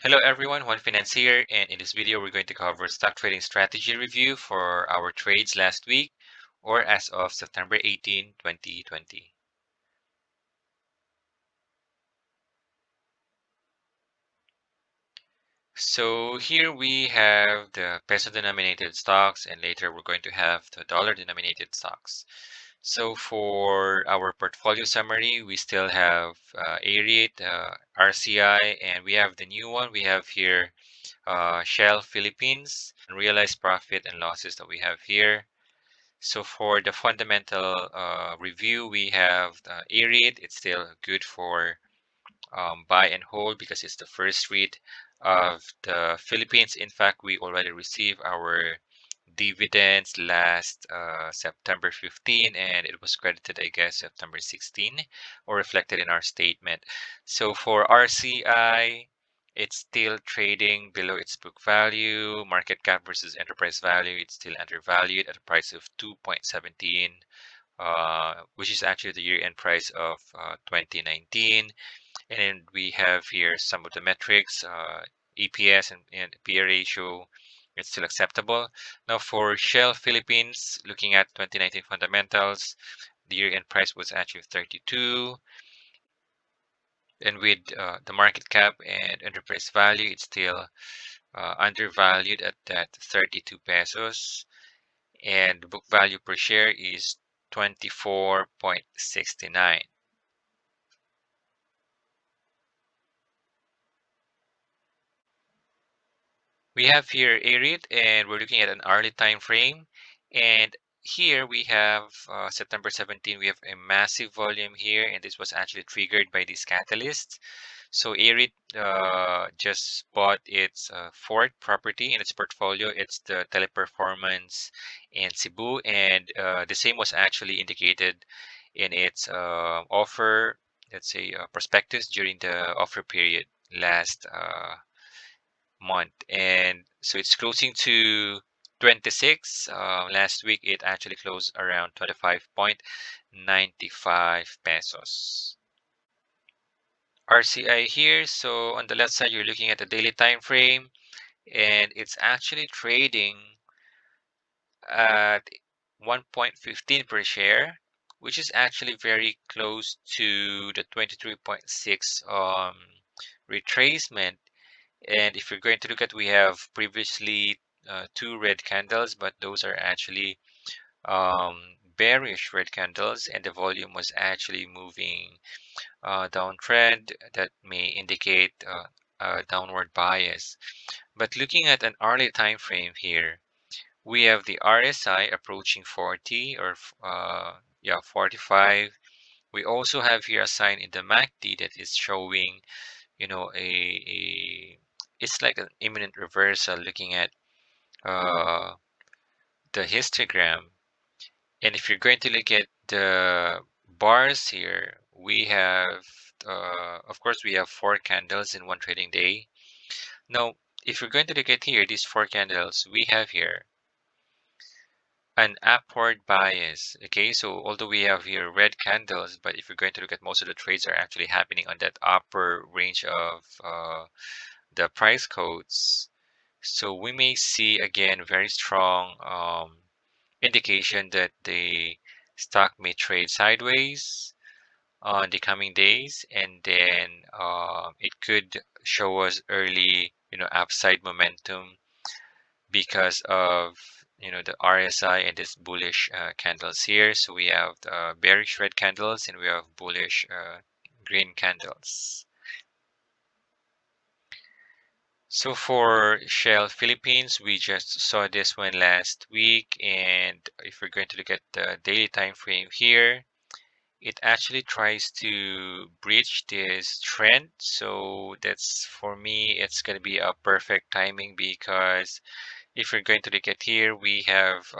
Hello everyone, Juan Finance here, and in this video we're going to cover stock trading strategy review for our trades last week or as of September 18, 2020. So here we have the peso denominated stocks, and later we're going to have the dollar denominated stocks. So for our portfolio summary, we still have AREIT, RCI, and we have the new one. We have here Shell Philippines, realized profit and losses that we have here. So for the fundamental review, we have the AREIT. It's still good for buy and hold because it's the first REIT of the Philippines. In fact, we already received our dividends last September 15, and it was credited, I guess, September 16 or reflected in our statement. So for RCI, it's still trading below its book value. Market cap versus enterprise value, it's still undervalued at a price of 2.17, which is actually the year-end price of 2019. And then we have here some of the metrics, EPS and PE ratio, it's still acceptable. Now for Shell Philippines, looking at 2019 fundamentals, the year-end price was actually 32. And with the market cap and enterprise value, it's still undervalued at that 32 pesos. And the book value per share is 24.69. We have here AREIT, and we're looking at an hourly time frame. And here we have September 17, we have a massive volume here, and this was actually triggered by these catalysts. So AREIT just bought its fourth property in its portfolio. It's the Teleperformance in Cebu, and the same was actually indicated in its offer, let's say prospectus during the offer period last month. And so it's closing to 26. Last week it actually closed around 25.95 pesos. RCI here. So on the left side you're looking at the daily time frame, and it's actually trading at 1.15 per share, which is actually very close to the 23.6 retracement. And if you're going to look at, we have previously two red candles, but those are actually bearish red candles, and the volume was actually moving downtrend. That may indicate a downward bias. But looking at an hourly time frame here, we have the RSI approaching 40 or 45. We also have here a sign in the MACD that is showing, it's like an imminent reversal looking at the histogram. And if you're going to look at the bars here, we have, of course, we have 4 candles in one trading day. Now, if you're going to look at here, these 4 candles, we have here an upward bias. Okay, so although we have here red candles, but if you're going to look at, most of the trades are actually happening on that upper range of the price codes. So we may see again very strong indication that the stock may trade sideways on the coming days, and then it could show us early, upside momentum because of the RSI and this bullish candles here. So we have the bearish red candles and we have bullish green candles. So for Shell Philippines, we just saw this one last week, and if we're going to look at the daily time frame here, it actually tries to breach this trend. So that's, for me, it's going to be a perfect timing, because if we're going to look at here, we have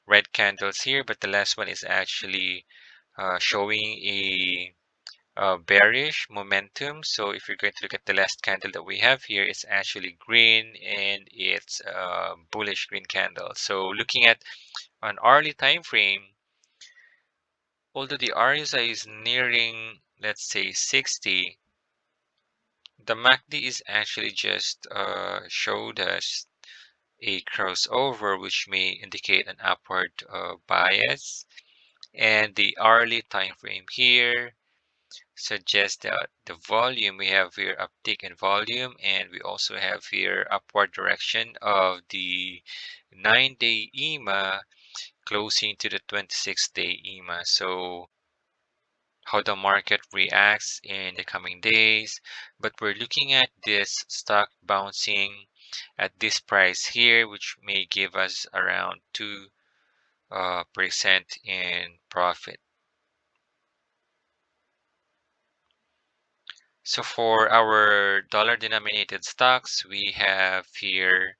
red candles here, but the last one is actually showing a bearish momentum. So if you're going to look at the last candle that we have here, it's actually green, and it's a bullish green candle. So looking at an hourly time frame, although the RSI is nearing, let's say, 60, The MACD is actually just showed us a crossover, which may indicate an upward bias, and the hourly time frame here suggests that the volume, we have here uptick in volume, and we also have here upward direction of the 9-day EMA closing to the 26-day EMA. So how the market reacts in the coming days, but we're looking at this stock bouncing at this price here, which may give us around 2% in profit. So for our dollar denominated stocks, we have here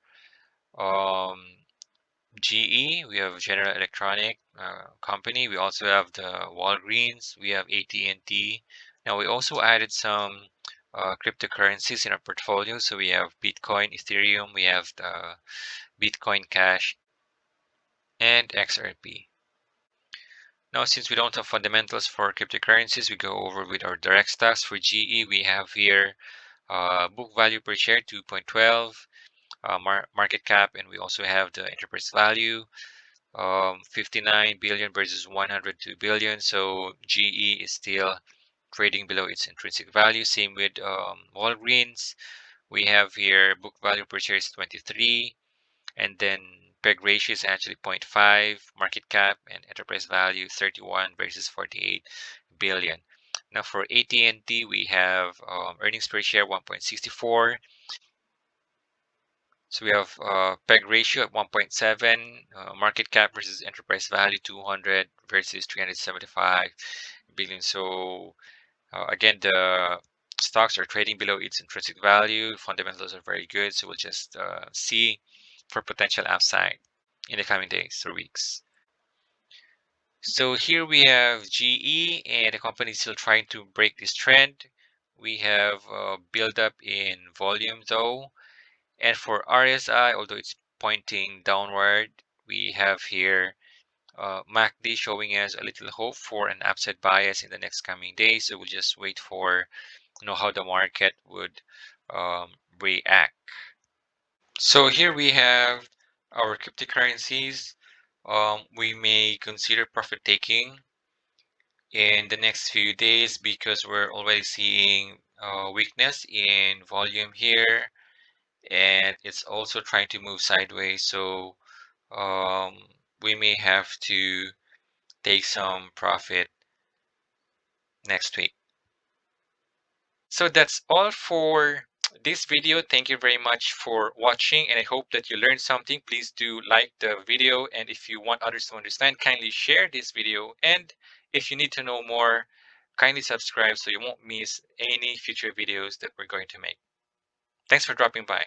GE, we have General Electronic Company, we also have the Walgreens, we have AT&T. Now we also added some cryptocurrencies in our portfolio. So we have Bitcoin, Ethereum, we have the Bitcoin Cash, and XRP. Now, since we don't have fundamentals for cryptocurrencies, we go over with our direct stocks. For GE, we have here book value per share 2.12, market cap, and we also have the enterprise value 59 billion versus 102 billion. So GE is still trading below its intrinsic value. Same with Walgreens. We have here book value per share is 23, and then PEG ratio is actually 0.5, market cap and enterprise value 31 versus 48 billion. Now for AT&T, we have earnings per share 1.64. So we have PEG ratio at 1.7, market cap versus enterprise value 200 versus 375 billion. So again, the stocks are trading below its intrinsic value. Fundamentals are very good. So we'll just see for potential upside in the coming days or weeks. So here we have GE, and the company is still trying to break this trend. We have build up in volume though. And for RSI, although it's pointing downward, we have here MACD showing us a little hope for an upside bias in the next coming days. So we'll just wait for how the market would react. So here we have our cryptocurrencies. We may consider profit taking in the next few days because we're already seeing weakness in volume here, and it's also trying to move sideways. So we may have to take some profit next week. So that's all for this video. Thank you very much for watching, and I hope that you learned something. Please do like the video, and if you want others to understand, kindly share this video. And if you need to know more, kindly subscribe so you won't miss any future videos that we're going to make. Thanks for dropping by.